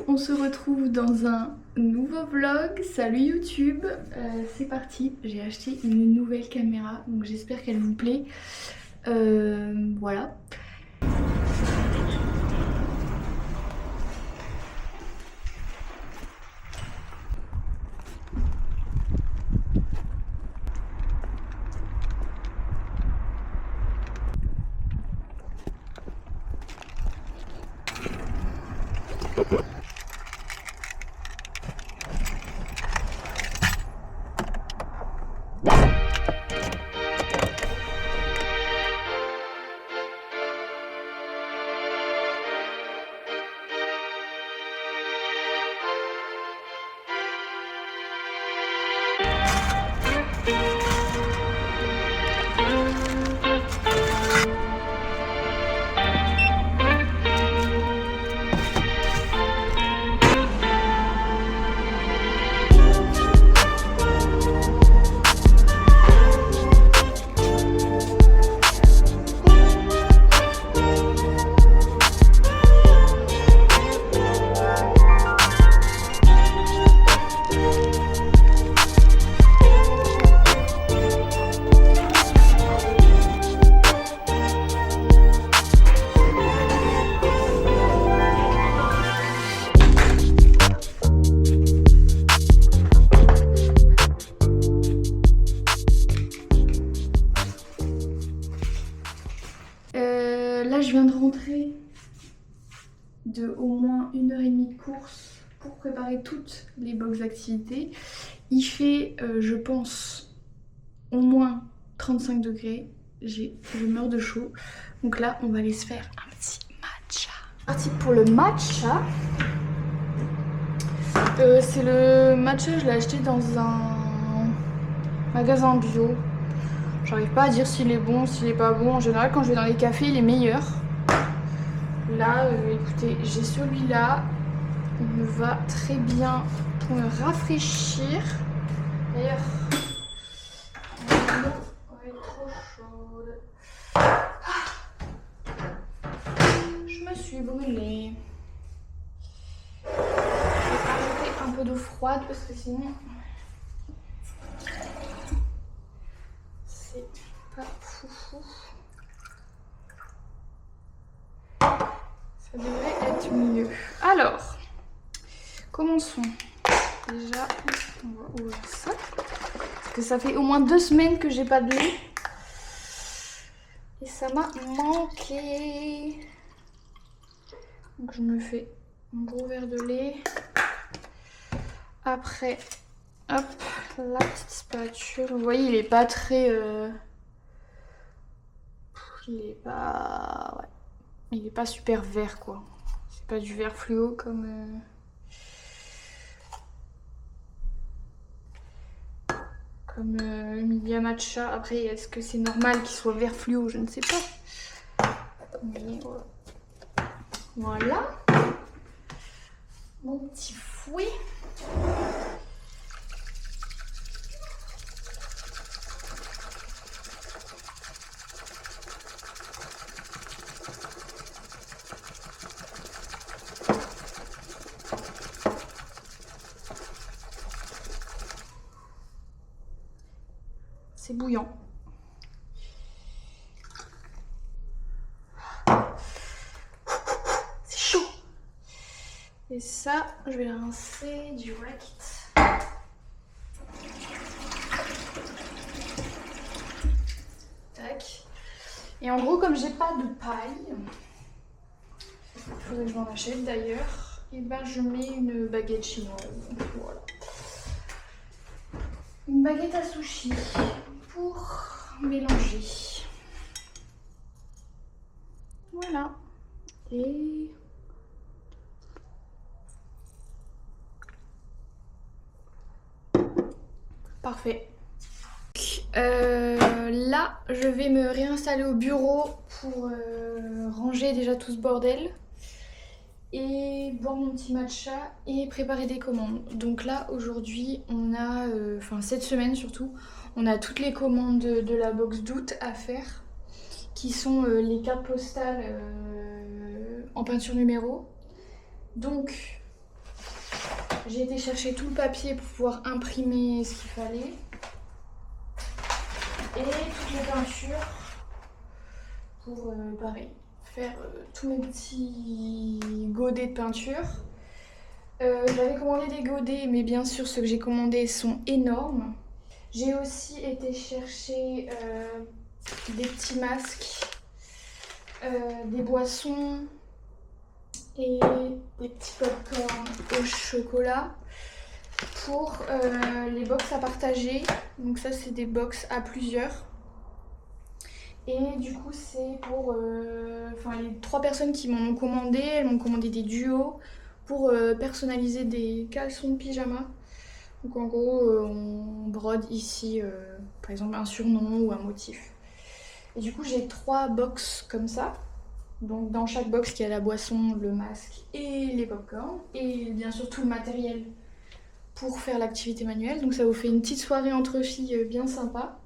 On se retrouve dans un nouveau vlog. Salut YouTube, c'est parti. J'ai acheté une nouvelle caméra, donc j'espère qu'elle vous plaît. Voilà. Là je viens de rentrer de au moins 1h30 de course pour préparer toutes les box activités. Il fait je pense au moins 35 degrés, je meurs de chaud. Donc là on va aller se faire un petit matcha. Parti pour le matcha. C'est le matcha, je l'ai acheté dans un magasin bio. J'arrive pas à dire s'il est bon, s'il est pas bon. En général, quand je vais dans les cafés, il est meilleur. Là, écoutez, j'ai celui-là. Il me va très bien pour me rafraîchir. D'ailleurs, l'eau est trop chaude. Je me suis brûlée. Je vais rajouter un peu d'eau froide parce que sinon... pas foufou. Ça devrait être mieux. Alors, commençons. Déjà, on va ouvrir ça. Parce que ça fait au moins 2 semaines que j'ai pas de lait. Et ça m'a manqué. Donc je me fais un gros verre de lait. Après, hop, la petite spatule. Vous voyez, il est pas très... il est pas... Ouais. Il est pas super vert, quoi. C'est pas du vert fluo comme... Comme Emilia Matcha. Après, est-ce que c'est normal qu'il soit vert fluo? Je ne sais pas. Mais voilà. Mon petit fouet. C'est bouillant. C'est chaud. Et ça, je vais le rincer direct. Tac. Et en gros, comme j'ai pas de paille, il faudrait que je m'en achète d'ailleurs, et ben je mets une baguette chinoise. Voilà. Une baguette à sushi pour mélanger. Voilà. Et parfait. Là, je vais me réinstaller au bureau pour ranger déjà tout ce bordel et boire mon petit matcha et préparer des commandes. Donc là, aujourd'hui, on a, enfin cette semaine surtout, on a toutes les commandes de la box d'août à faire, qui sont les cartes postales en peinture numéro. Donc, j'ai été chercher tout le papier pour pouvoir imprimer ce qu'il fallait. Et toutes les peintures pour, pareil, faire tous mes petits godets de peinture. J'avais commandé des godets, mais bien sûr, ceux que j'ai commandés sont énormes. J'ai aussi été chercher des petits masques, des boissons et des petits popcorn au chocolat pour les box à partager. Donc ça, c'est des box à plusieurs. Et du coup, c'est pour les 3 personnes qui m'en ont commandé. Elles m'ont commandé des duos pour personnaliser des caleçons de pyjama. Donc en gros, on brode ici, par exemple, un surnom ou un motif. Et du coup, j'ai 3 box comme ça. Donc dans chaque box, il y a la boisson, le masque et les popcorn. Et bien sûr, tout le matériel pour faire l'activité manuelle. Donc ça vous fait une petite soirée entre filles bien sympa.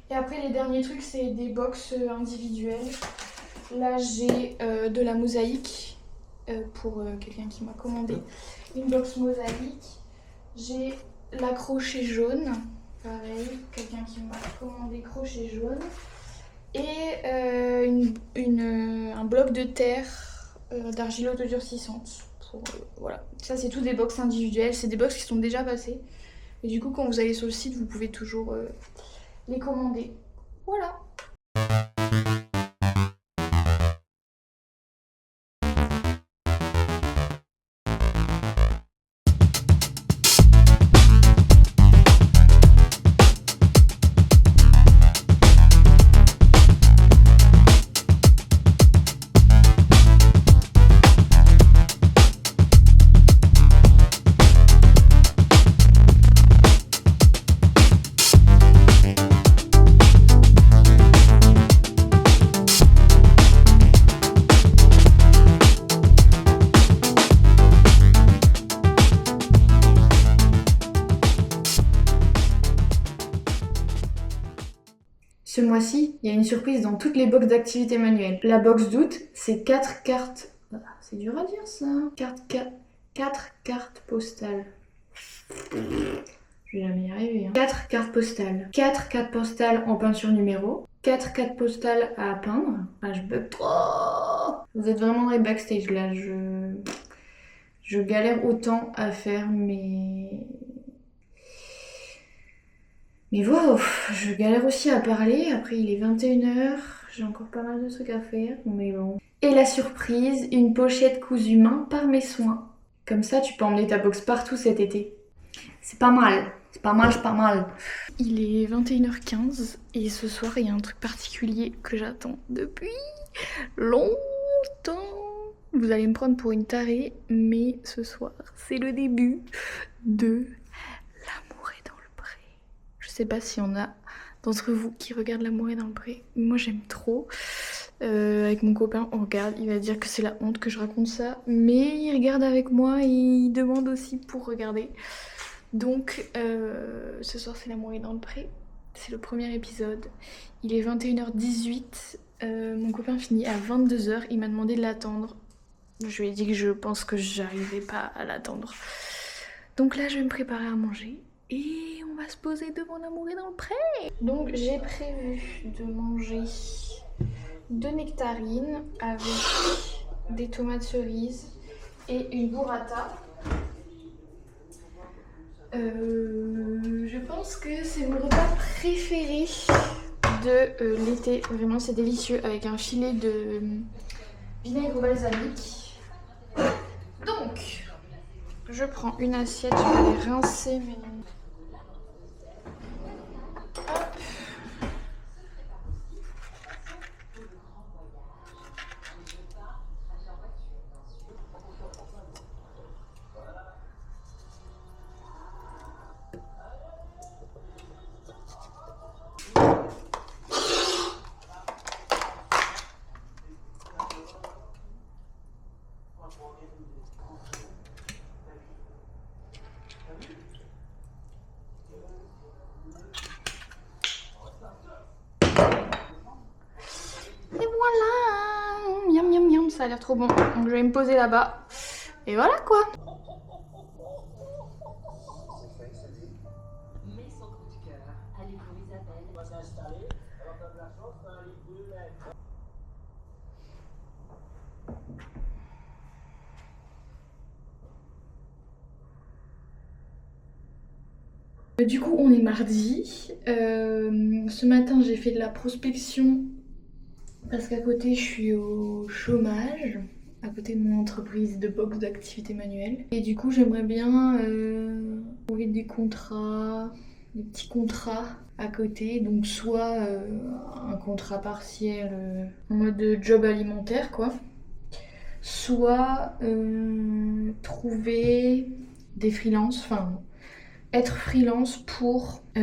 Et après, les derniers trucs, c'est des box individuelles. Là, j'ai de la mosaïque pour quelqu'un qui m'a commandé une box mosaïque. J'ai la crochet jaune, pareil, quelqu'un qui m'a commandé crochet jaune. Et un bloc de terre d'argile autodurcissante. Voilà, ça c'est tout des box individuelles, c'est des box qui sont déjà passées. Et du coup, quand vous allez sur le site, vous pouvez toujours les commander. Voilà. Ce mois-ci, il y a une surprise dans toutes les box d'activités manuelles. La box d'août, c'est 4 cartes... Ah, c'est dur à dire ça. 4 cartes postales. Je vais jamais y arriver. 4 cartes postales. 4 cartes postales en peinture numéro. 4 cartes postales à peindre. Ah, je bug trop. Vous êtes vraiment dans les backstage là. Je galère autant à faire Mais wow, je galère aussi à parler. Après, il est 21h. J'ai encore pas mal de trucs à faire. Mais bon. Et la surprise, une pochette cousue main par mes soins. Comme ça, tu peux emmener ta box partout cet été. C'est pas mal. C'est pas mal, c'est pas mal. Il est 21h15 et ce soir, il y a un truc particulier que j'attends depuis longtemps. Vous allez me prendre pour une tarée, mais ce soir, c'est le début de L'amour est dans le pré. Je sais pas s'il y en a d'entre vous qui regardent L'amour est dans le pré. Moi, j'aime trop. Avec mon copain, on regarde. Il va dire que c'est la honte que je raconte ça, mais il regarde avec moi et il demande aussi pour regarder. Donc, ce soir, c'est L'amour est dans le pré. C'est le premier épisode. Il est 21h18. Mon copain finit à 22h. Il m'a demandé de l'attendre. Je lui ai dit que je pense que j'arrivais pas à l'attendre. Donc là, je vais me préparer à manger. Et on va se poser devant L'amour est dans le pré. Donc, j'ai prévu de manger 2 nectarines avec des tomates cerises et une burrata. Je pense que c'est mon repas préféré de l'été. Vraiment, c'est délicieux avec un filet de vinaigre balsamique. Donc, je prends une assiette, je vais aller rincer mes... Hop. ça a l'air trop bon. Donc je vais me poser là-bas. Et voilà quoi. Du coup, on est mardi. Ce matin, j'ai fait de la prospection parce qu'à côté, je suis au chômage, à côté de mon entreprise de box d'activité manuelle. Et du coup, j'aimerais bien trouver des contrats, des petits contrats à côté. Donc, soit un contrat partiel en mode job alimentaire, quoi. Soit trouver des freelances, enfin être freelance pour du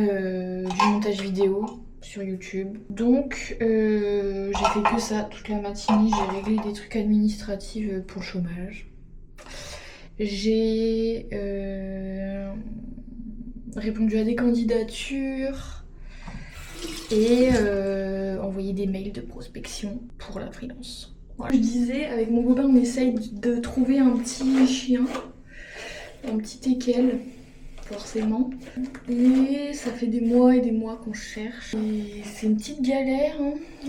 montage vidéo sur YouTube. Donc j'ai fait que ça toute la matinée, j'ai réglé des trucs administratifs pour le chômage. J'ai répondu à des candidatures et envoyé des mails de prospection pour la freelance. Voilà. Je disais, avec mon copain, on essaye de trouver un petit chien, un petit teckel. Forcément. Et ça fait des mois et des mois qu'on cherche. Et c'est une petite galère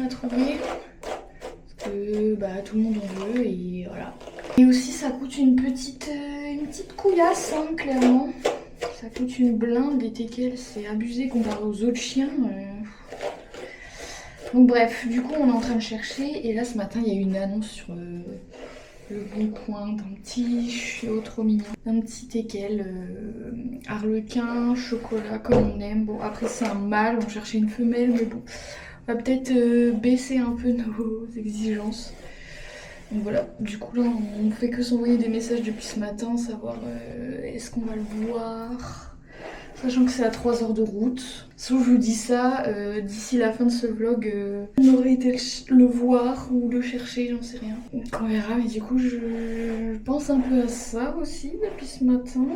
à trouver. Parce que bah, tout le monde en veut et voilà. Et aussi ça coûte une petite couillasse, clairement. Ça coûte une blinde, les teckels, c'est abusé comparé aux autres chiens. Donc bref, du coup on est en train de chercher. Et là ce matin il y a eu une annonce sur le bon coin d'un petit chiot trop mignon, un petit teckel arlequin, chocolat comme on aime. Bon après c'est un mâle, on cherchait une femelle mais bon on va peut-être baisser un peu nos exigences. Donc voilà, du coup là on fait que s'envoyer des messages depuis ce matin, savoir est-ce qu'on va le voir. Sachant que c'est à 3 heures de route. Sauf je vous dis ça, d'ici la fin de ce vlog, on aurait été le voir ou le chercher, j'en sais rien. Donc on verra, mais du coup je pense un peu à ça aussi depuis ce matin.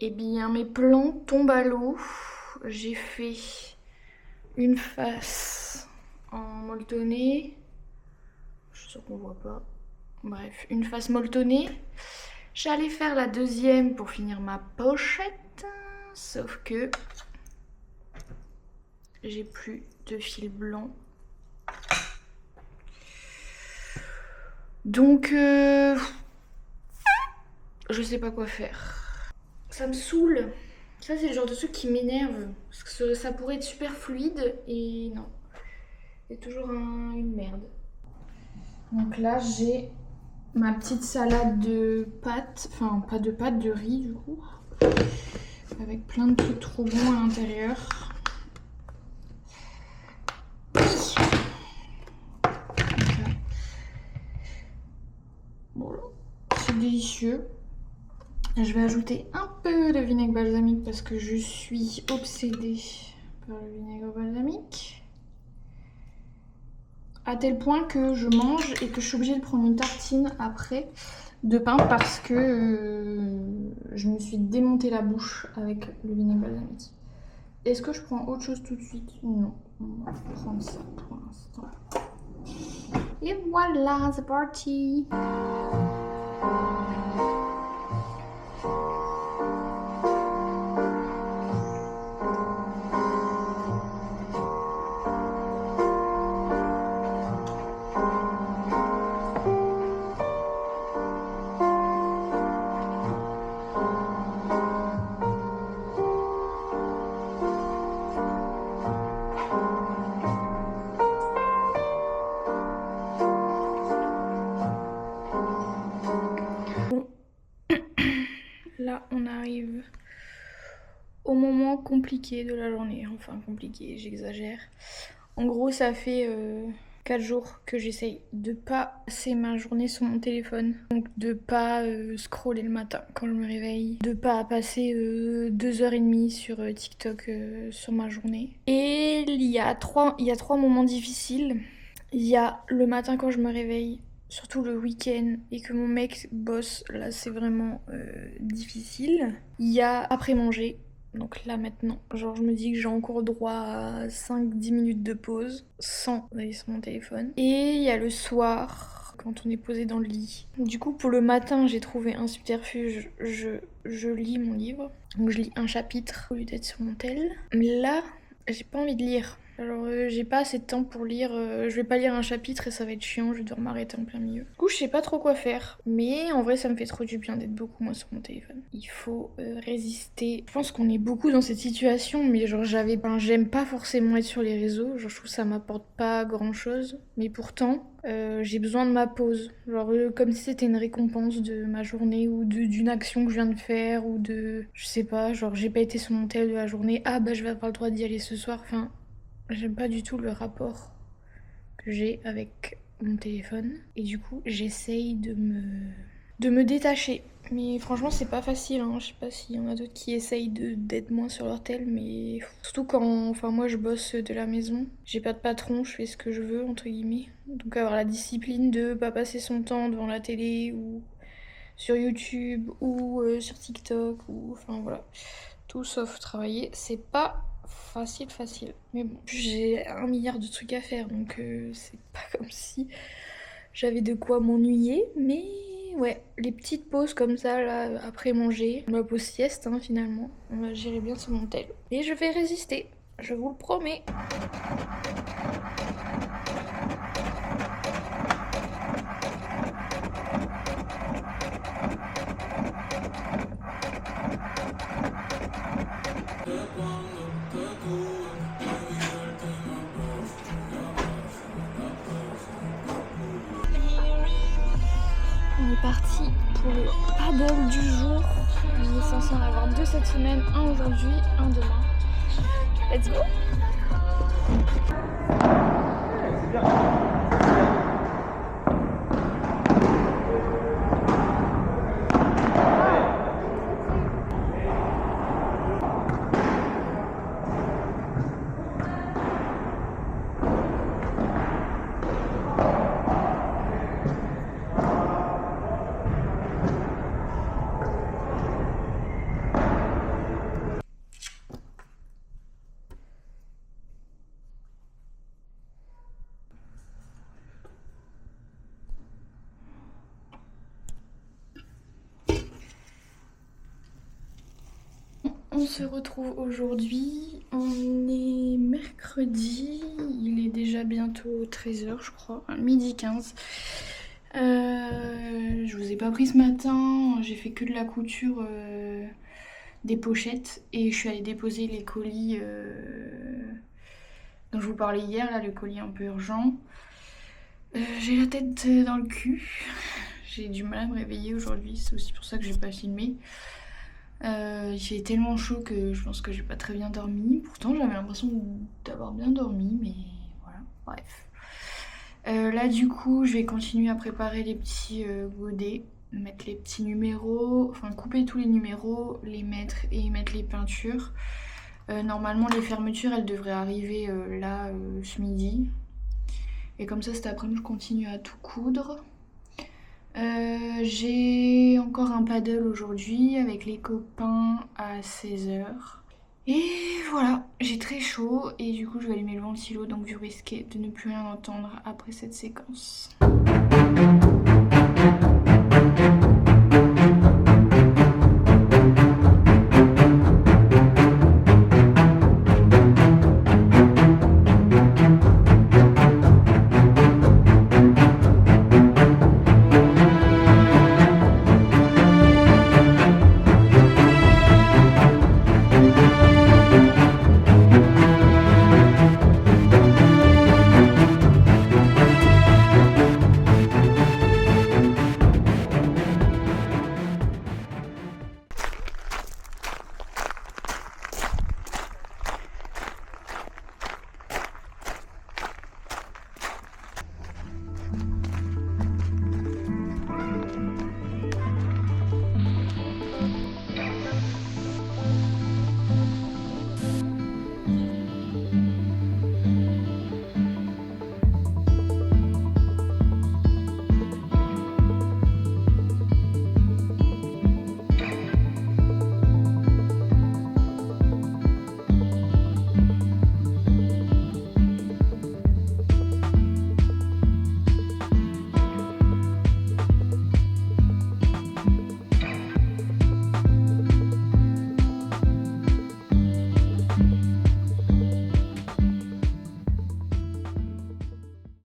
Eh bien mes plans tombent à l'eau. J'ai fait une face en molletonné. Je suis sûre qu'on voit pas. Bref, une face molletonnée. J'allais faire la deuxième pour finir ma pochette. Sauf que j'ai plus de fil blanc. Donc je sais pas quoi faire. Ça me saoule. Ça c'est le genre de truc qui m'énerve. Parce que ça pourrait être super fluide et non. C'est toujours une merde. Donc là j'ai ma petite salade de pâtes. Enfin pas de pâtes, de riz du coup. Avec plein de trucs trop bons à l'intérieur. Voilà. C'est délicieux. Je vais ajouter un peu de vinaigre balsamique parce que je suis obsédée par le vinaigre balsamique. À tel point que je mange et que je suis obligée de prendre une tartine après de pain parce que je me suis démonté la bouche avec le vinaigre balsamique. Est-ce que je prends autre chose tout de suite? Non. On va prendre ça pour l'instant. Et voilà, c'est parti! là, on arrive au moment compliqué de la journée. Enfin, compliqué, j'exagère. En gros, ça fait 4 jours que j'essaye de pas passer ma journée sur mon téléphone. Donc de pas scroller le matin quand je me réveille. De pas passer 2h30 sur TikTok sur ma journée. Et il y a trois moments difficiles. Il y a le matin quand je me réveille, surtout le week-end, et que mon mec bosse. Là, c'est vraiment difficile. Il y a après manger. Donc là maintenant, genre je me dis que j'ai encore droit à 5-10 minutes de pause sans aller sur mon téléphone. Et il y a le soir, quand on est posé dans le lit. Du coup pour le matin j'ai trouvé un subterfuge, je lis mon livre. Donc je lis un chapitre au lieu d'être sur mon tel. Mais là, j'ai pas envie de lire. Alors j'ai pas assez de temps pour lire, je vais pas lire un chapitre et ça va être chiant, je vais devoir m'arrêter en plein milieu. Du coup je sais pas trop quoi faire, mais en vrai ça me fait trop du bien d'être beaucoup moins sur mon téléphone. Il faut résister. Je pense qu'on est beaucoup dans cette situation, mais genre j'aime pas forcément être sur les réseaux, genre je trouve que ça m'apporte pas grand chose, mais pourtant j'ai besoin de ma pause, genre comme si c'était une récompense de ma journée ou d'une action que je viens de faire ou de, je sais pas, genre j'ai pas été sur mon tel de la journée, ah bah je vais avoir le droit d'y aller ce soir, enfin... J'aime pas du tout le rapport que j'ai avec mon téléphone. Et du coup, j'essaye de me détacher. Mais franchement, c'est pas facile, hein. Je sais pas s'il y en a d'autres qui essayent d'être moins sur leur tel, mais surtout quand... Enfin, moi, je bosse de la maison. J'ai pas de patron, je fais ce que je veux, entre guillemets. Donc avoir la discipline de pas passer son temps devant la télé ou sur YouTube ou sur TikTok ou... Enfin, voilà. Tout sauf travailler, c'est pas... facile. Mais bon, j'ai 1 milliard de trucs à faire, donc c'est pas comme si j'avais de quoi m'ennuyer. Mais ouais, les petites pauses comme ça, là, après manger, ma pause sieste, hein, finalement, j'irai bien sur mon tel. Et je vais résister, je vous le promets. On est parti pour le paddle du jour. On est censé en avoir 2 cette semaine, un aujourd'hui, un demain. Let's go! C'est bien. On se retrouve aujourd'hui, on est mercredi, il est déjà bientôt 13h je crois, 12h15. Je vous ai pas pris ce matin, j'ai fait que de la couture des pochettes et je suis allée déposer les colis dont je vous parlais hier, là, le colis un peu urgent. J'ai la tête dans le cul, j'ai du mal à me réveiller aujourd'hui, c'est aussi pour ça que j'ai pas filmé. Il fait tellement chaud que je pense que j'ai pas très bien dormi. Pourtant j'avais l'impression d'avoir bien dormi, mais voilà, bref. Là du coup je vais continuer à préparer les petits godets, mettre les petits numéros, enfin couper tous les numéros, les mettre et mettre les peintures. Normalement les fermetures elles devraient arriver là ce midi. Et comme ça cet après-midi je continue à tout coudre. J'ai encore un paddle aujourd'hui avec les copains à 16h. Et voilà, j'ai très chaud et du coup je vais allumer le ventilo, donc vous risquez de ne plus rien entendre après cette séquence.